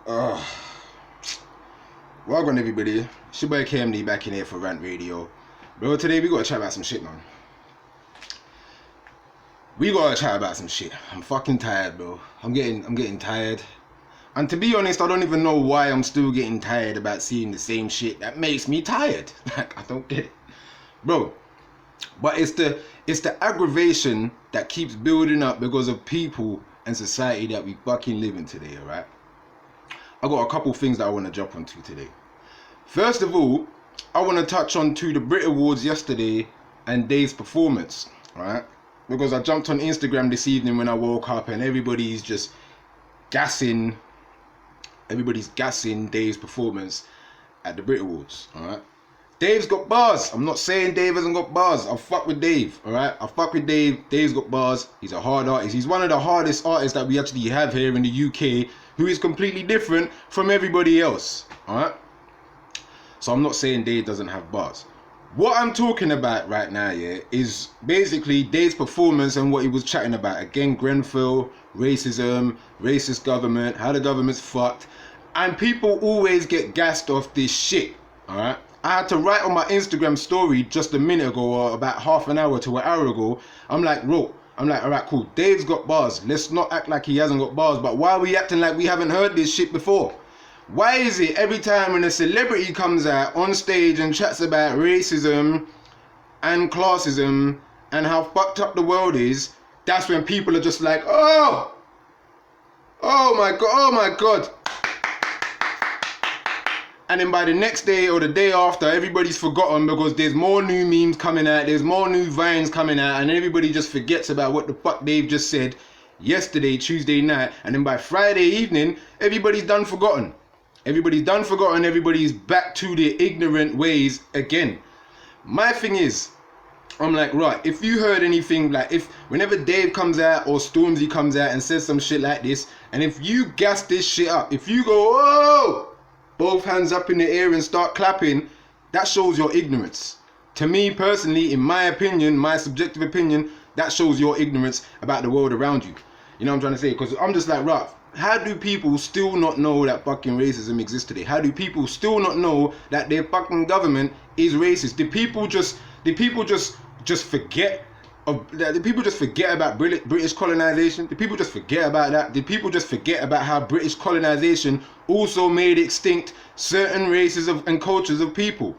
Uh, Welcome everybody. It's your boy KMD back in here for Rant Radio. Bro, today we gotta chat about some shit, man. We gotta chat about some shit. I'm fucking tired, bro. I'm getting tired. And to be honest, I don't even know why I'm still getting tired about seeing the same shit that makes me tired. Like, I don't get it. Bro. But it's the aggravation that keeps building up because of people and society that we fucking live in today, alright? I got a couple things that I want to jump onto today. First of all, I want to touch on to the Brit Awards yesterday and Dave's performance, right? Because I jumped on Instagram this evening when I woke up and everybody's gassing Dave's performance at the Brit Awards, alright? Dave's got bars. I'm not saying Dave hasn't got bars. I fuck with Dave, alright? I fuck with Dave. Dave's got bars. He's a hard artist. He's one of the hardest artists that we actually have here in the UK, who is completely different from everybody else, alright? So I'm not saying Dave doesn't have bars. What I'm talking about right now, yeah, is basically Dave's performance and what he was chatting about. Again, Grenfell, racism, racist government, how the government's fucked. And people always get gassed off this shit, alright? I had to write on my Instagram story just a minute ago, or about half an hour to an hour ago. I'm like, alright, cool. Dave's got bars. Let's not act like he hasn't got bars. But why are we acting like we haven't heard this shit before? Why is it every time when a celebrity comes out on stage and chats about racism and classism and how fucked up the world is, that's when people are just like, oh my god. And then by the next day or the day after, everybody's forgotten because there's more new memes coming out, there's more new vines coming out, and everybody just forgets about what the fuck Dave just said yesterday, Tuesday night. And then by Friday evening, everybody's done forgotten. Everybody's back to their ignorant ways again. My thing is, I'm like, right, if you heard anything, like if whenever Dave comes out or Stormzy comes out and says some shit like this, and if you gas this shit up, if you go, whoa, both hands up in the air and start clapping, that shows your ignorance. To me personally, in my opinion, my subjective opinion, that shows your ignorance about the world around you. You know what I'm trying to say? Because I'm just like, right, how do people still not know that fucking racism exists today? How do people still not know that their fucking government is racist? Did people just forget? Did people just forget about British colonization? Did people just forget about that? Did people just forget about how British colonization also made extinct certain races and cultures of people?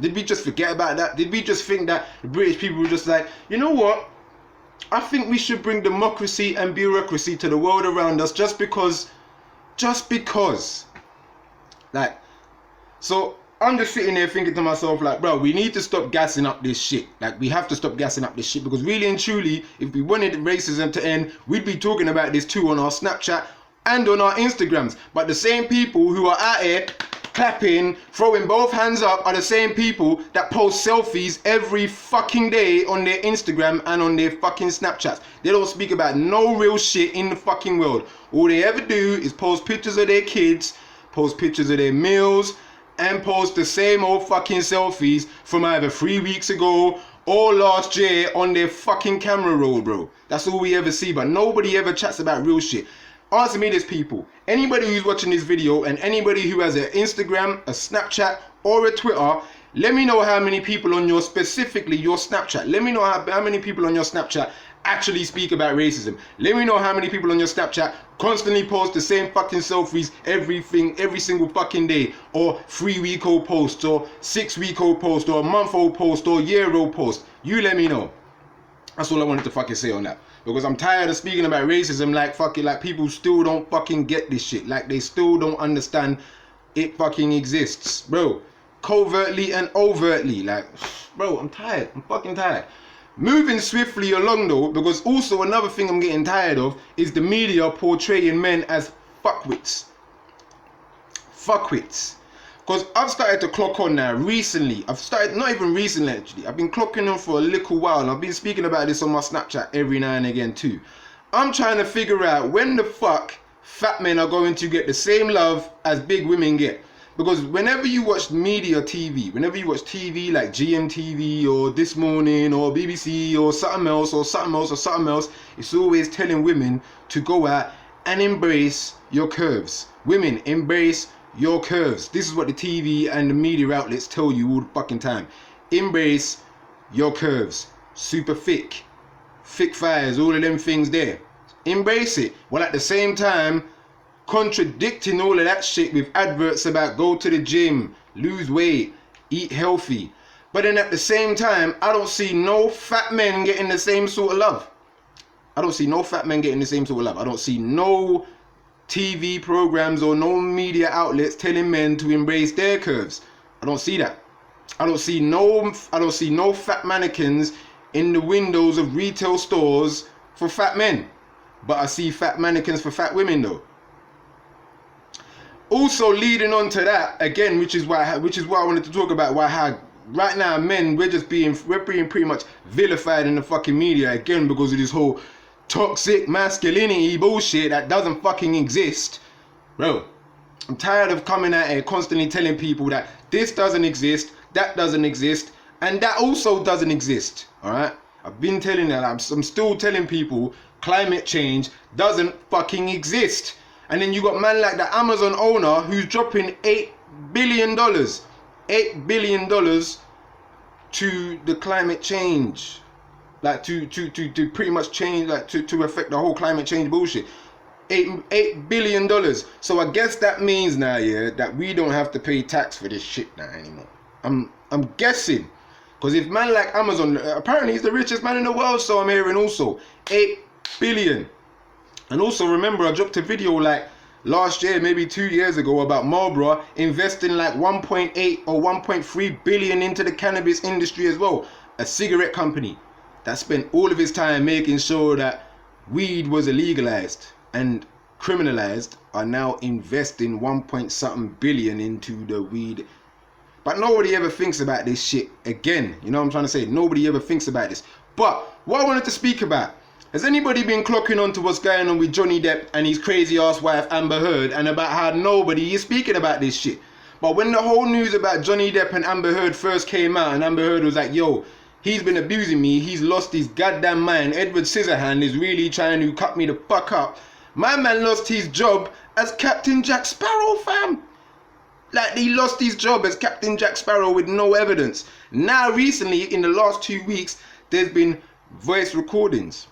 Did we just forget about that? Did we just think that the British people were just like, you know what? I think we should bring democracy and bureaucracy to the world around us just because. Like, so I'm just sitting there thinking to myself, like, bro, we need to stop gassing up this shit. Like, we have to stop gassing up this shit because really and truly, if we wanted racism to end, we'd be talking about this too on our Snapchat and on our Instagrams. But the same people who are out here clapping, throwing both hands up are the same people that post selfies every fucking day on their Instagram and on their fucking Snapchats. They don't speak about no real shit in the fucking world. All they ever do is post pictures of their kids, post pictures of their meals, and post the same old fucking selfies from either 3 weeks ago or last year on their fucking camera roll, bro. That's all we ever see, but nobody ever chats about real shit. Answer me this, people. Anybody who's watching this video and anybody who has an Instagram, a Snapchat, or a Twitter, let me know how many people on your Snapchat, let me know how many people on your Snapchat actually speak about racism. Let me know how many people on your Snapchat constantly post the same fucking selfies every single fucking day, or 3-week-old posts, or 6-week-old post, or a month-old post, or year-old post. You let me know. That's all I wanted to fucking say on that. Because I'm tired of speaking about racism like people still don't fucking get this shit. Like they still don't understand it fucking exists, bro. Covertly and overtly. Like, bro, I'm tired. I'm fucking tired. Moving swiftly along though, because also another thing I'm getting tired of is the media portraying men as fuckwits. Fuckwits. Because I've started to clock on now recently. Not even recently actually. I've been clocking on for a little while. And I've been speaking about this on my Snapchat every now and again too. I'm trying to figure out when the fuck fat men are going to get the same love as big women get. Because whenever you watch media TV, whenever you watch TV like GMTV or This Morning or BBC or something else or something else or something else, it's always telling women to go out and embrace your curves. Women, embrace your curves. This is what the TV and the media outlets tell you all the fucking time. Embrace your curves. Super thick thighs, all of them things there. Embrace it. While at the same time contradicting all of that shit with adverts about go to the gym, lose weight, eat healthy. But then at the same time, I don't see no fat men getting the same sort of love. I don't see no fat men getting the same sort of love. I don't see no TV programs or no media outlets telling men to embrace their curves. I don't see that. I don't see no fat mannequins in the windows of retail stores for fat men. But I see fat mannequins for fat women though. Also leading on to that again, which is why I wanted to talk about how right now men we're being pretty much vilified in the fucking media again because of this whole toxic masculinity bullshit that doesn't fucking exist. Bro, I'm tired of coming out here constantly telling people that this doesn't exist, that doesn't exist, and that also doesn't exist. Alright? I've been telling that, I'm still telling people climate change doesn't fucking exist. And then you got man like the Amazon owner who's dropping $8 billion to the climate change. Like to pretty much change, like to affect the whole climate change bullshit. $8 billion. So I guess that means now, yeah, that we don't have to pay tax for this shit now anymore. I'm guessing. Because if man like Amazon, apparently he's the richest man in the world, so I'm hearing also. 8 billion. And also remember, I dropped a video like last year, maybe 2 years ago, about Marlboro investing like 1.8 or 1.3 billion into the cannabis industry as well. A cigarette company that spent all of its time making sure that weed was illegalized and criminalized are now investing 1 billion into the weed. But nobody ever thinks about this shit again. You know what I'm trying to say? Nobody ever thinks about this. But what I wanted to speak about, has anybody been clocking on to what's going on with Johnny Depp and his crazy ass wife Amber Heard, and about how nobody is speaking about this shit? But when the whole news about Johnny Depp and Amber Heard first came out, and Amber Heard was like, yo, he's been abusing me, he's lost his goddamn mind, Edward Scissorhand is really trying to cut me the fuck up. My man lost his job as Captain Jack Sparrow, fam. Like, he lost his job as Captain Jack Sparrow with no evidence. Now recently, in the last 2 weeks, there's been voice recordings.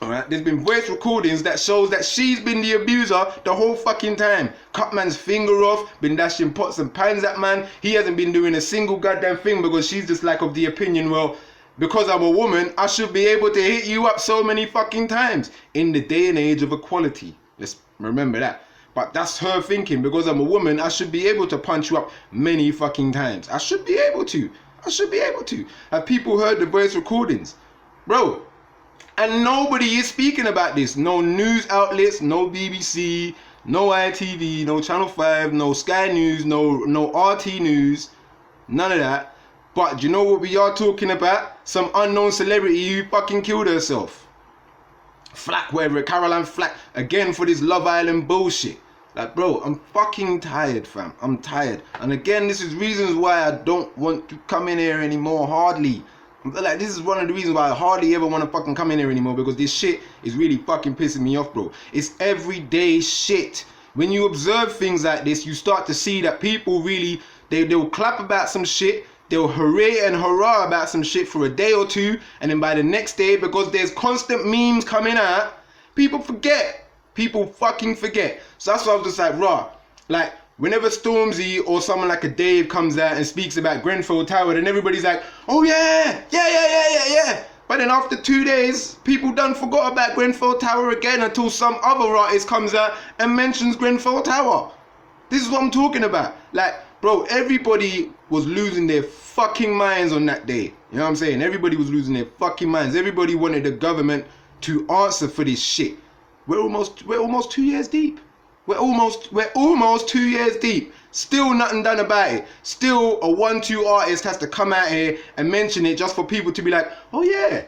Alright, there's been voice recordings that shows that she's been the abuser the whole fucking time. Cut man's finger off, been dashing pots and pans at man. He hasn't been doing a single goddamn thing because she's just like of the opinion, well, because I'm a woman, I should be able to hit you up so many fucking times. In the day and age of equality. Let's remember that. But that's her thinking. Because I'm a woman, I should be able to punch you up many fucking times. I should be able to. Have people heard the voice recordings? Bro. And nobody is speaking about this. No news outlets, no BBC, no ITV, no Channel 5, no Sky News, no RT News. None of that. But you know what we are talking about? Some unknown celebrity who fucking killed herself. Flack, whatever, Caroline Flack, again for this Love Island bullshit. Like, bro, I'm fucking tired, fam. I'm tired. And again, this is reasons why I don't want to come in here anymore, hardly. Like, this is one of the reasons why I hardly ever want to fucking come in here anymore, because this shit is really fucking pissing me off, bro. It's everyday shit. When you observe things like this, you start to see that people really, they'll clap about some shit, they'll hooray and hurrah about some shit for a day or two, and then by the next day, because there's constant memes coming out, people forget. People fucking forget. So that's why I was just like, raw. Like, whenever Stormzy or someone like a Dave comes out and speaks about Grenfell Tower, then everybody's like, oh yeah. But then after 2 days, people done forgot about Grenfell Tower again until some other artist comes out and mentions Grenfell Tower. This is what I'm talking about. Like, bro, everybody was losing their fucking minds on that day. You know what I'm saying? Everybody was losing their fucking minds. Everybody wanted the government to answer for this shit. We're almost 2 years deep. We're almost 2 years deep. Still nothing done about it. Still a 1-2 artist has to come out here and mention it just for people to be like, oh yeah,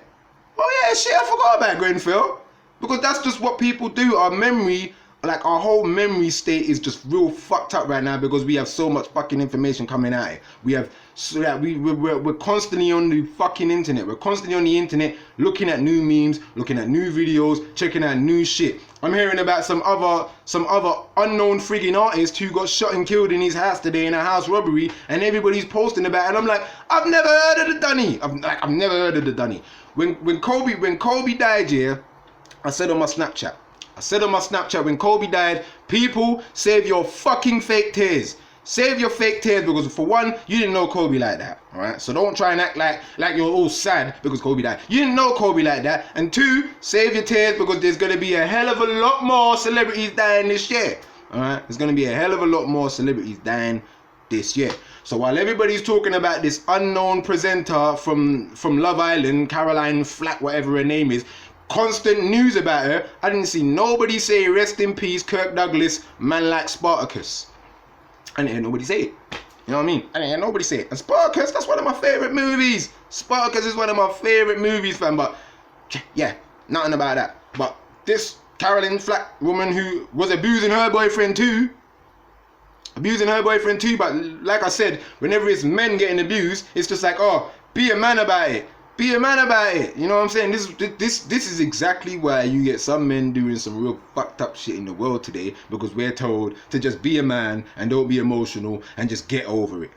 shit, I forgot about Grenfell. Because that's just what people do. Our memory, like our whole memory state is just real fucked up right now because we have so much fucking information coming out here. We have, so that we're constantly on the fucking internet. We're constantly on the internet looking at new memes, looking at new videos, checking out new shit. I'm hearing about some other unknown frigging artist who got shot and killed in his house today in a house robbery, and everybody's posting about it. And I'm like, I've never heard of the Dunny. I've never heard of the Dunny. When Kobe died, yeah, I said on my Snapchat, when Kobe died, people, save your fucking fake tears. Save your fake tears, because for one, you didn't know Kobe like that, alright? So don't try and act like you're all sad because Kobe died. You didn't know Kobe like that. And two, save your tears, because there's going to be a hell of a lot more celebrities dying this year, alright? There's going to be a hell of a lot more celebrities dying this year. So while everybody's talking about this unknown presenter from Love Island, Caroline Flack, whatever her name is, constant news about her, I didn't see nobody say rest in peace Kirk Douglas, man like Spartacus. I didn't hear nobody say it. You know what I mean? I didn't hear nobody say it. And Spartacus, that's one of my favorite movies. Spartacus is one of my favorite movies, fam. But yeah, nothing about that. But this Caroline Flack woman who was abusing her boyfriend too. But like I said, whenever it's men getting abused, it's just like, oh, be a man about it. Be a man about it. You know what I'm saying? This is exactly why you get some men doing some real fucked up shit in the world today, because we're told to just be a man and don't be emotional and just get over it.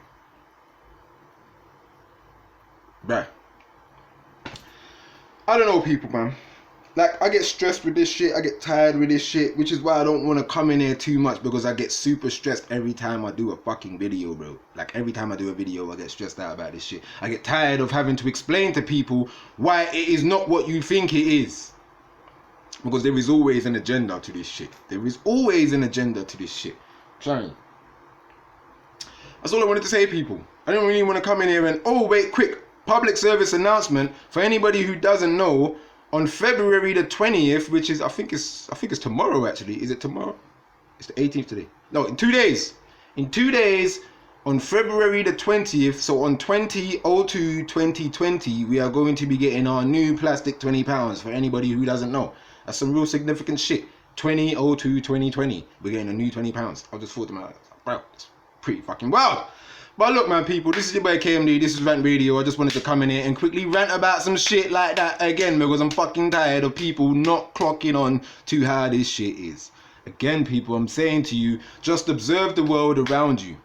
Bruh. I don't know, people, man. Like, I get stressed with this shit, I get tired with this shit, which is why I don't want to come in here too much, because I get super stressed every time I do a fucking video, bro. Like, every time I do a video, I get stressed out about this shit. I get tired of having to explain to people why it is not what you think it is. Because there is always an agenda to this shit. There is always an agenda to this shit. Sorry. That's all I wanted to say, people. I don't really want to come in here and, oh, wait, quick, public service announcement for anybody who doesn't know. On February the 20th, which is, I think it's tomorrow actually. Is it tomorrow? It's the 18th today. No, in 2 days. In 2 days, on February the 20th, so on 20/02/2020, we are going to be getting our new plastic £20 for anybody who doesn't know. That's some real significant shit. 20/02/2020, we're getting a new £20. I just thought to myself, bro, it's pretty fucking wild. But look, man, people, this is your boy KMD, this is Rant Radio. I just wanted to come in here and quickly rant about some shit like that again, because I'm fucking tired of people not clocking on to how this shit is. Again, people, I'm saying to you, just observe the world around you.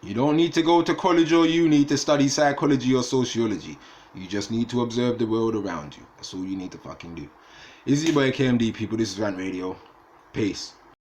You don't need to go to college or uni to study psychology or sociology. You just need to observe the world around you. That's all you need to fucking do. This is your boy KMD, people, this is Rant Radio. Peace.